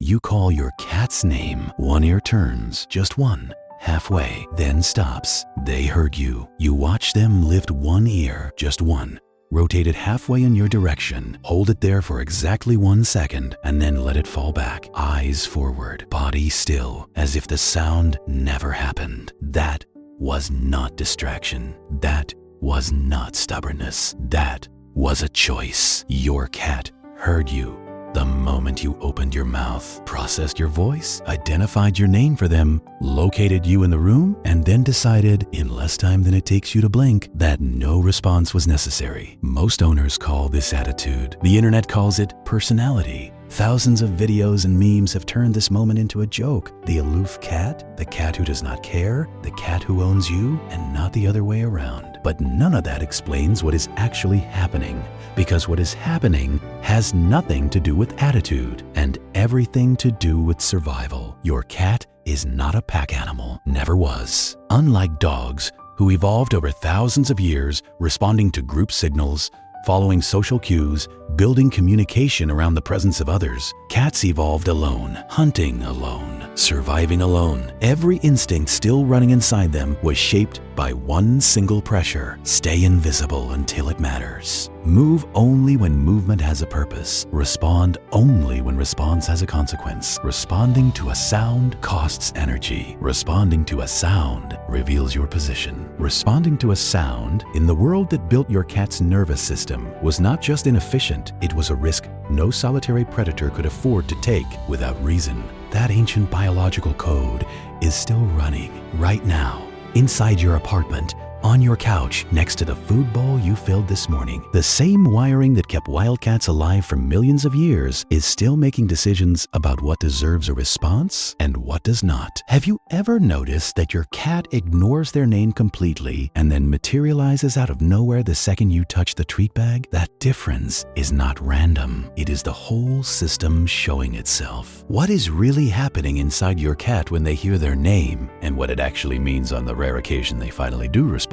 You call your cat's name. One ear turns, just one, halfway, then stops. They heard you. You watch them lift one ear, just one, rotate it halfway in your direction, hold it there for exactly 1 second, and then let it fall back. Eyes forward, body still, as if the sound never happened. That was not distraction. That was not stubbornness. That was a choice. Your cat heard you. The moment you opened your mouth, processed your voice, identified your name for them, located you in the room, and then decided, in less time than it takes you to blink, that no response was necessary. Most owners call this attitude. The internet calls it personality. Thousands of videos and memes have turned this moment into a joke. The aloof cat, the cat who does not care, the cat who owns you, and not the other way around. But none of that explains what is actually happening, because what is happening has nothing to do with attitude and everything to do with survival. Your cat is not a pack animal, never was. Unlike dogs, who evolved over thousands of years responding to group signals, following social cues, building communication around the presence of others, cats evolved alone, hunting alone, surviving alone. Every instinct still running inside them was shaped by one single pressure: stay invisible until it matters. Move only when movement has a purpose. Respond only when response has a consequence. Responding to a sound costs energy. Responding to a sound reveals your position. Responding to a sound in the world that built your cat's nervous system was not just inefficient, it was a risk no solitary predator could afford to take without reason. That ancient biological code is still running right now, inside your apartment, on your couch, next to the food bowl you filled this morning. The same wiring that kept wildcats alive for millions of years is still making decisions about what deserves a response and what does not. Have you ever noticed that your cat ignores their name completely and then materializes out of nowhere the second you touch the treat bag? That difference is not random. It is the whole system showing itself. What is really happening inside your cat when they hear their name, and what it actually means on the rare occasion they finally do respond,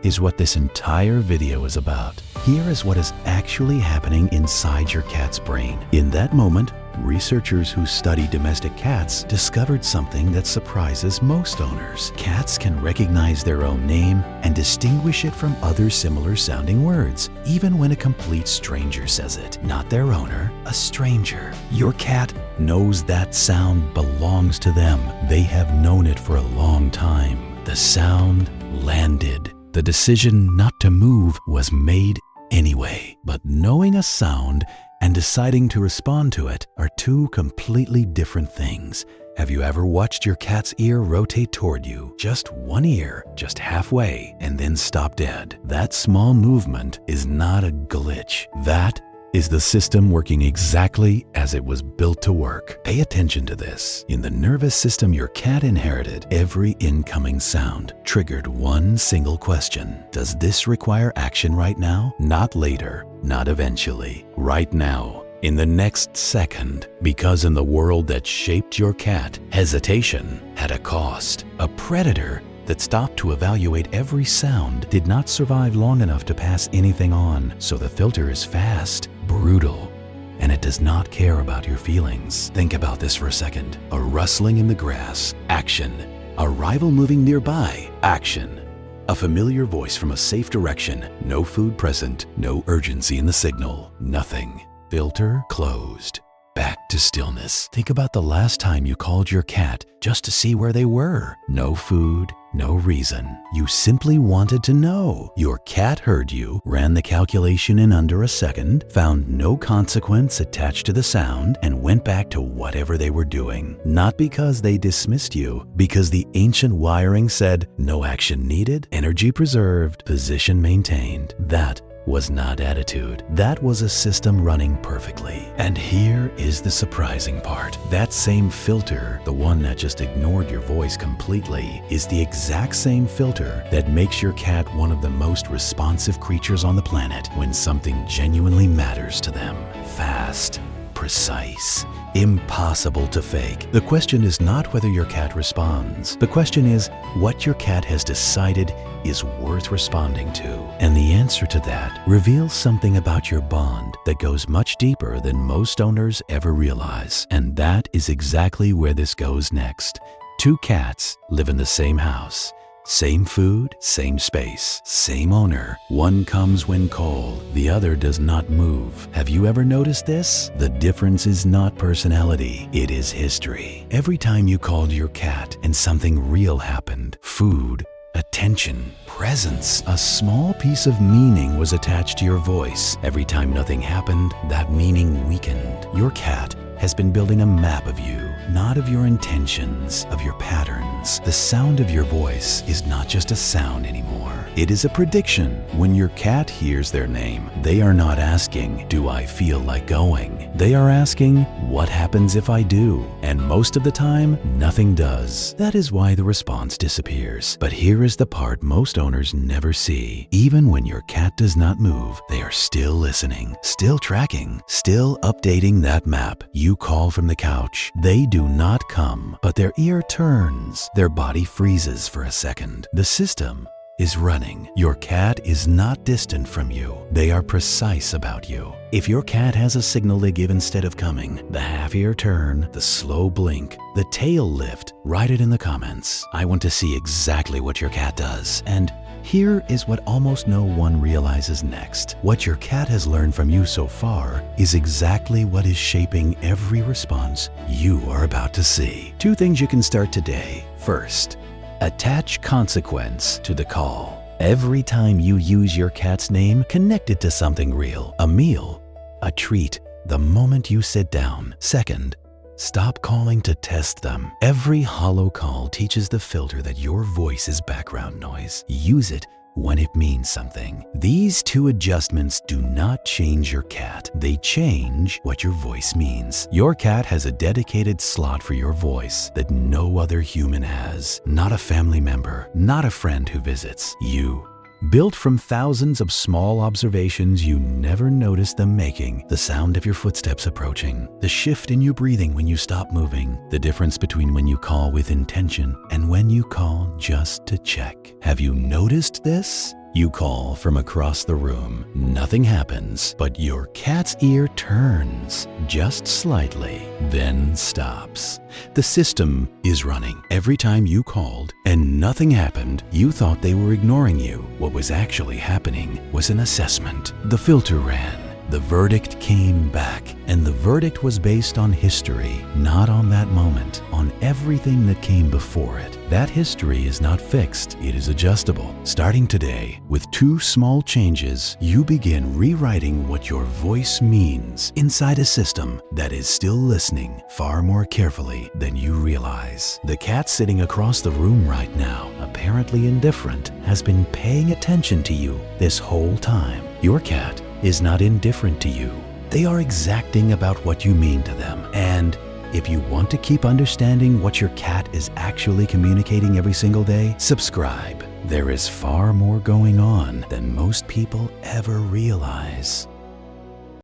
is what this entire video is about. Here is what is actually happening inside your cat's brain. In that moment, researchers who study domestic cats discovered something that surprises most owners. Cats can recognize their own name and distinguish it from other similar sounding words, even when a complete stranger says it. Not their owner, a stranger. Your cat knows that sound belongs to them. They have known it for a long time. The sound landed. The decision not to move was made anyway. But knowing a sound and deciding to respond to it are two completely different things. Have you ever watched your cat's ear rotate toward you? Just one ear, just halfway, and then stop dead. That small movement is not a glitch. That is the system working exactly as it was built to work. Pay attention to this. In the nervous system your cat inherited, every incoming sound triggered one single question. Does this require action right now? Not later, not eventually. Right now, in the next second. Because in the world that shaped your cat, hesitation had a cost. A predator that stopped to evaluate every sound did not survive long enough to pass anything on. So the filter is fast, brutal, and it does not care about your feelings. Think about this for a second. A rustling in the grass, action. A rival moving nearby, action. A familiar voice from a safe direction, no food present, no urgency in the signal, nothing. Filter closed. Back to stillness. Think about the last time you called your cat just to see where they were. No food, no reason. You simply wanted to know. Your cat heard you, ran the calculation in under a second, found no consequence attached to the sound, and went back to whatever they were doing. Not because they dismissed you, because the ancient wiring said no action needed, energy preserved, position maintained. That was not attitude. That was a system running perfectly. And here is the surprising part. That same filter, the one that just ignored your voice completely, is the exact same filter that makes your cat one of the most responsive creatures on the planet when something genuinely matters to them. Fast, precise, impossible to fake. The question is not whether your cat responds. The question is what your cat has decided is worth responding to. And the answer to that reveals something about your bond that goes much deeper than most owners ever realize. And that is exactly where this goes next. Two cats live in the same house. Same food, same space, same owner. One comes when cold, the other does not move. Have you ever noticed this? The difference is not personality, it is history. Every time you called your cat and something real happened, food, attention, presence, a small piece of meaning was attached to your voice. Every time nothing happened, that meaning weakened. Your cat has been building a map of you, not of your intentions, of your patterns. The sound of your voice is not just a sound anymore. It is a prediction. When your cat hears their name, they are not asking, "Do I feel like going?" They are asking, "What happens if I do?" And most of the time, nothing does. That is why the response disappears. But here is the part most owners never see. Even when your cat does not move, they are still listening, still tracking, still updating that map. You call from the couch. They do not come, but their ear turns. Their body freezes for a second. The system is running. Your cat is not distant from you. They are precise about you. If your cat has a signal they give instead of coming, the half-ear turn, the slow blink, the tail lift, write it in the comments. I want to see exactly what your cat does. And here is what almost no one realizes next. What your cat has learned from you so far is exactly what is shaping every response you are about to see. Two things you can start today. First, attach consequence to the call. Every time you use your cat's name, connect it to something real. A meal, a treat, the moment you sit down. Second, stop calling to test them. Every hollow call teaches the filter that your voice is background noise. Use it when it means something. These two adjustments do not change your cat. They change what your voice means. Your cat has a dedicated slot for your voice that no other human has. Not a family member, not a friend who visits. You. Built from thousands of small observations you never noticed them making. The sound of your footsteps approaching, the shift in your breathing when you stop moving, the difference between when you call with intention and when you call just to check. Have you noticed this? You call from across the room. Nothing happens, but your cat's ear turns just slightly, then stops. The system is running. Every time you called and nothing happened, you thought they were ignoring you. What was actually happening was an assessment. The filter ran. The verdict came back, and the verdict was based on history, not on that moment, on everything that came before it. That history is not fixed, it is adjustable. Starting today, with two small changes, you begin rewriting what your voice means inside a system that is still listening far more carefully than you realize. The cat sitting across the room right now, apparently indifferent, has been paying attention to you this whole time. Your cat is not indifferent to you. They are exacting about what you mean to them. And if you want to keep understanding what your cat is actually communicating every single day, subscribe. There is far more going on than most people ever realize.